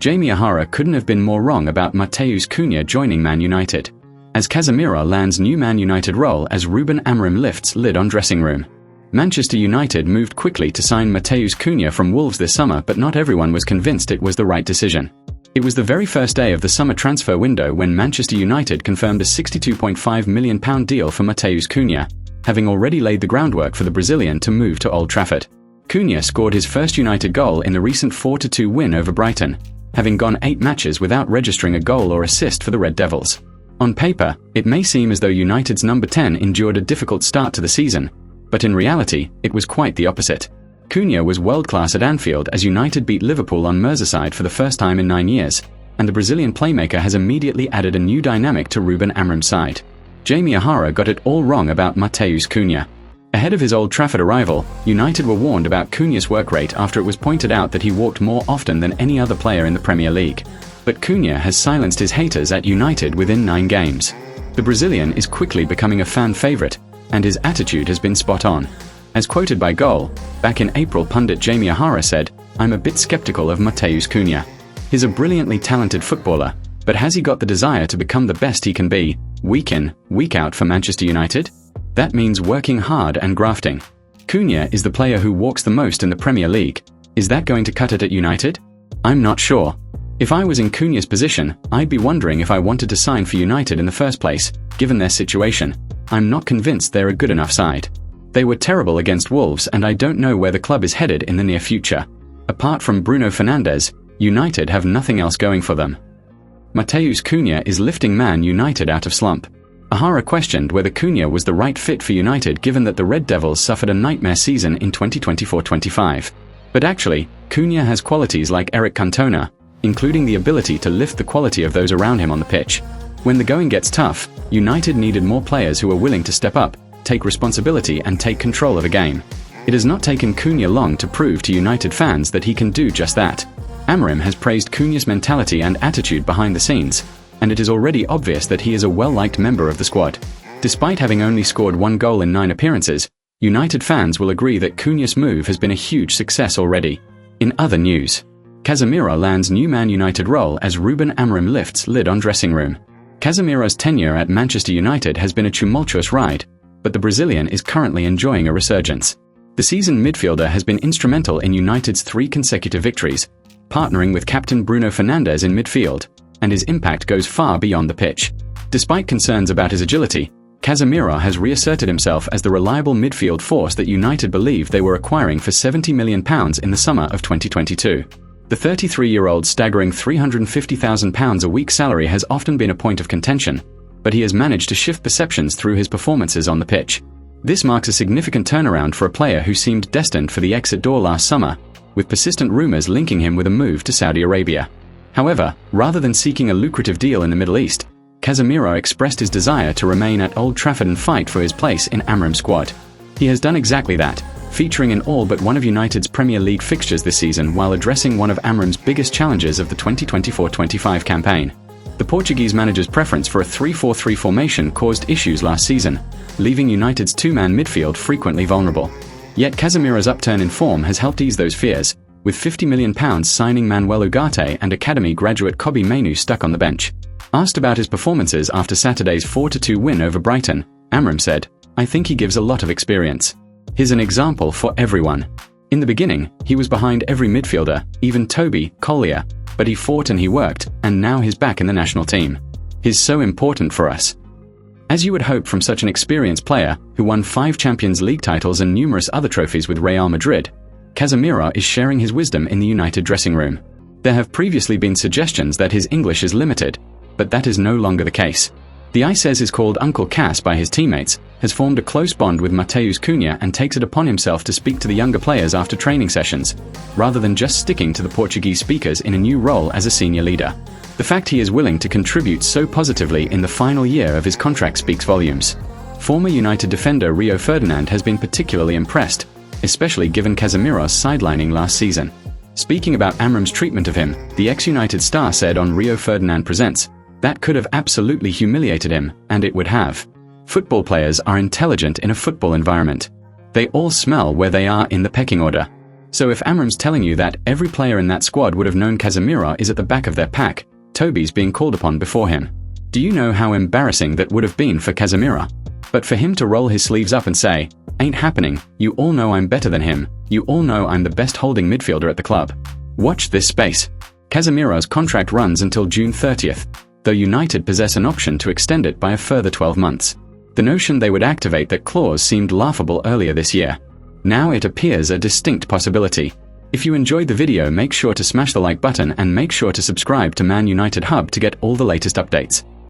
Jamie O'Hara couldn't have been more wrong about Matheus Cunha joining Man United, as Casemiro lands new Man United role as Ruben Amorim lifts lid on dressing room. Manchester United moved quickly to sign Matheus Cunha from Wolves this summer, but not everyone was convinced it was the right decision. It was the very first day of the summer transfer window when Manchester United confirmed a £62.5 million deal for Matheus Cunha, having already laid the groundwork for the Brazilian to move to Old Trafford. Cunha scored his first United goal in the recent 4-2 win over Brighton, having gone 8 matches without registering a goal or assist for the Red Devils. On paper, it may seem as though United's number 10 endured a difficult start to the season, but in reality, it was quite the opposite. Cunha was world-class at Anfield as United beat Liverpool on Merseyside for the first time in 9 years, and the Brazilian playmaker has immediately added a new dynamic to Ruben Amorim's side. Jamie O'Hara got it all wrong about Matheus Cunha. Ahead of his Old Trafford arrival, United were warned about Cunha's work rate after it was pointed out that he walked more often than any other player in the Premier League. But Cunha has silenced his haters at United within 9 games. The Brazilian is quickly becoming a fan favourite, and his attitude has been spot on. As quoted by Goal, back in April, pundit Jamie O'Hara said, "I'm a bit skeptical of Matheus Cunha. He's a brilliantly talented footballer, but has he got the desire to become the best he can be, week in, week out for Manchester United? That means working hard and grafting. Cunha is the player who walks the most in the Premier League. Is that going to cut it at United? I'm not sure. If I was in Cunha's position, I'd be wondering if I wanted to sign for United in the first place, given their situation. I'm not convinced they're a good enough side. They were terrible against Wolves, and I don't know where the club is headed in the near future. Apart from Bruno Fernandes, United have nothing else going for them." Matheus Cunha is lifting Man United out of slump. O'Hara questioned whether Cunha was the right fit for United given that the Red Devils suffered a nightmare season in 2024-25. But actually, Cunha has qualities like Eric Cantona, including the ability to lift the quality of those around him on the pitch. When the going gets tough, United needed more players who are willing to step up, take responsibility and take control of a game. It has not taken Cunha long to prove to United fans that he can do just that. Amorim has praised Cunha's mentality and attitude behind the scenes, and it is already obvious that he is a well-liked member of the squad. Despite having only scored 1 goal in 9 appearances, United fans will agree that Cunha's move has been a huge success already. In other news, Casemiro lands new Man United role as Ruben Amorim lifts lid on dressing room. Casemiro's tenure at Manchester United has been a tumultuous ride, but the Brazilian is currently enjoying a resurgence. The seasoned midfielder has been instrumental in United's 3 consecutive victories, partnering with captain Bruno Fernandes in midfield, and his impact goes far beyond the pitch. Despite concerns about his agility, Casemiro has reasserted himself as the reliable midfield force that United believed they were acquiring for £70 million in the summer of 2022. The 33-year-old's staggering £350,000 a week salary has often been a point of contention, but he has managed to shift perceptions through his performances on the pitch. This marks a significant turnaround for a player who seemed destined for the exit door last summer, with persistent rumours linking him with a move to Saudi Arabia. However, rather than seeking a lucrative deal in the Middle East, Casemiro expressed his desire to remain at Old Trafford and fight for his place in Amorim's squad. He has done exactly that, featuring in all but one of United's Premier League fixtures this season while addressing one of Amorim's biggest challenges of the 2024-25 campaign. The Portuguese manager's preference for a 3-4-3 formation caused issues last season, leaving United's 2-man midfield frequently vulnerable. Yet Casemiro's upturn in form has helped ease those fears, with £50 million signing Manuel Ugarte and academy graduate Kobbie Mainoo stuck on the bench. Asked about his performances after Saturday's 4-2 win over Brighton, Amorim said, "I think he gives a lot of experience. He's an example for everyone. In the beginning, he was behind every midfielder, even Toby, Collier, but he fought and he worked, and now he's back in the national team. He's so important for us." As you would hope from such an experienced player, who won 5 Champions League titles and numerous other trophies with Real Madrid, Casemiro is sharing his wisdom in the United dressing room. There have previously been suggestions that his English is limited, but that is no longer the case. The Ices is called Uncle Cas by his teammates, has formed a close bond with Matheus Cunha and takes it upon himself to speak to the younger players after training sessions, rather than just sticking to the Portuguese speakers in a new role as a senior leader. The fact he is willing to contribute so positively in the final year of his contract speaks volumes. Former United defender Rio Ferdinand has been particularly impressed, especially given Casemiro's sidelining last season. Speaking about Amorim's treatment of him, the ex-United star said on Rio Ferdinand Presents, "That could have absolutely humiliated him, and it would have. Football players are intelligent in a football environment. They all smell where they are in the pecking order. So if Amorim's telling you that every player in that squad would have known Casemiro is at the back of their pack, Toby's being called upon before him. Do you know how embarrassing that would have been for Casemiro? But for him to roll his sleeves up and say, "Ain't happening, you all know I'm better than him, you all know I'm the best holding midfielder at the club." Watch this space. Casemiro's contract runs until June 30th, though United possess an option to extend it by a further 12 months. The notion they would activate that clause seemed laughable earlier this year. Now it appears a distinct possibility. If you enjoyed the video, make sure to smash the like button and make sure to subscribe to Man United Hub to get all the latest updates.